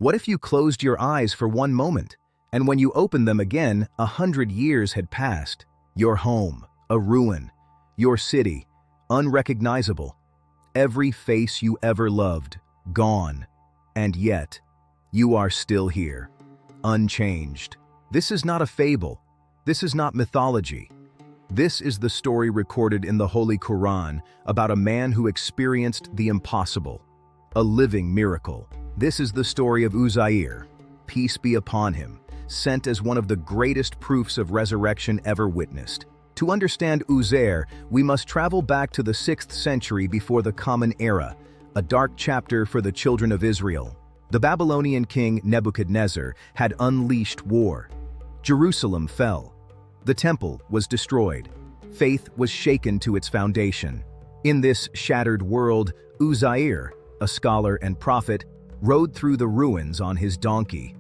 What if you closed your eyes for one moment, and when you opened them again, 100 years had passed? Your home, a ruin. Your city, unrecognizable. Every face you ever loved, gone. And yet, you are still here, unchanged. This is not a fable. This is not mythology. This is the story recorded in the Holy Quran about a man who experienced the impossible, a living miracle. This is the story of Uzair, peace be upon him, sent as one of the greatest proofs of resurrection ever witnessed. To understand Uzair, we must travel back to the 6th century before the Common Era, a dark chapter for the children of Israel. The Babylonian king Nebuchadnezzar had unleashed war. Jerusalem fell. The temple was destroyed. Faith was shaken to its foundation. In this shattered world, Uzair, a scholar and prophet, rode through the ruins on his donkey.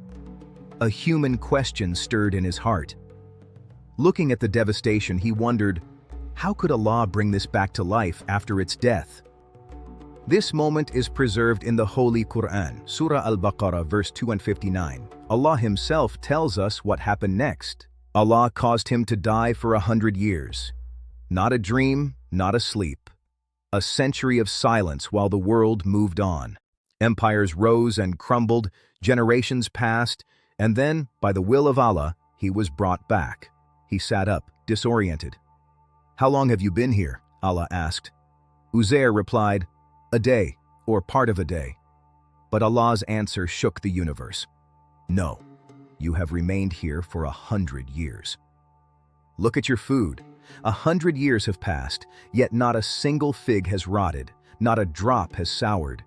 A human question stirred in his heart. Looking at the devastation, he wondered, how could Allah bring this back to life after its death? This moment is preserved in the Holy Quran, Surah Al-Baqarah, verse 259. Allah himself tells us what happened next. Allah caused him to die for 100 years. Not a dream, not a sleep. A century of silence while the world moved on. Empires rose and crumbled, generations passed, and then, by the will of Allah, he was brought back. He sat up, disoriented. "How long have you been here?" Allah asked. Uzair replied, "A day, or part of a day." But Allah's answer shook the universe. "No, you have remained here for 100 years. Look at your food. 100 years have passed, yet not a single fig has rotted, not a drop has soured.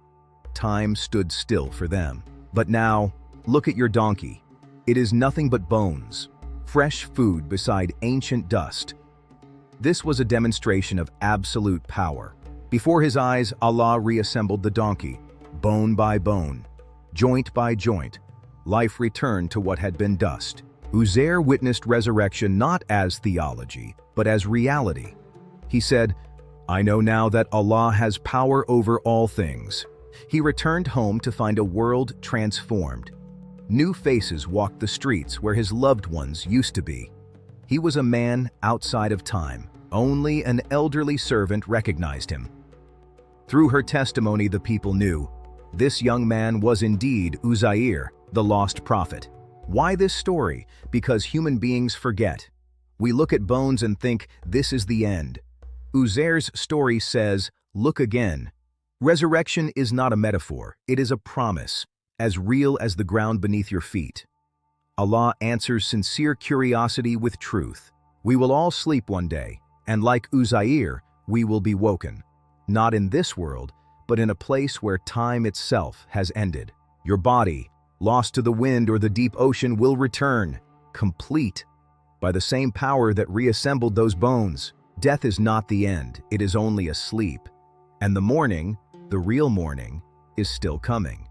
Time stood still for them. But now, look at your donkey. It is nothing but bones, fresh food beside ancient dust." This was a demonstration of absolute power. Before his eyes, Allah reassembled the donkey, bone by bone, joint by joint. Life returned to what had been dust. Uzair witnessed resurrection not as theology, but as reality. He said, "I know now that Allah has power over all things." He returned home to find a world transformed. New faces walked the streets where his loved ones used to be. He was a man outside of time. Only an elderly servant recognized him. Through her testimony, the people knew this young man was indeed Uzair, the lost prophet. Why this story? Because human beings forget. We look at bones and think this is the end. Uzair's story says, look again. Resurrection is not a metaphor, it is a promise, as real as the ground beneath your feet. Allah answers sincere curiosity with truth. We will all sleep one day, and like Uzair, we will be woken. Not in this world, but in a place where time itself has ended. Your body, lost to the wind or the deep ocean, will return, complete, by the same power that reassembled those bones. Death is not the end, it is only a sleep. And the morning, the real morning, is still coming.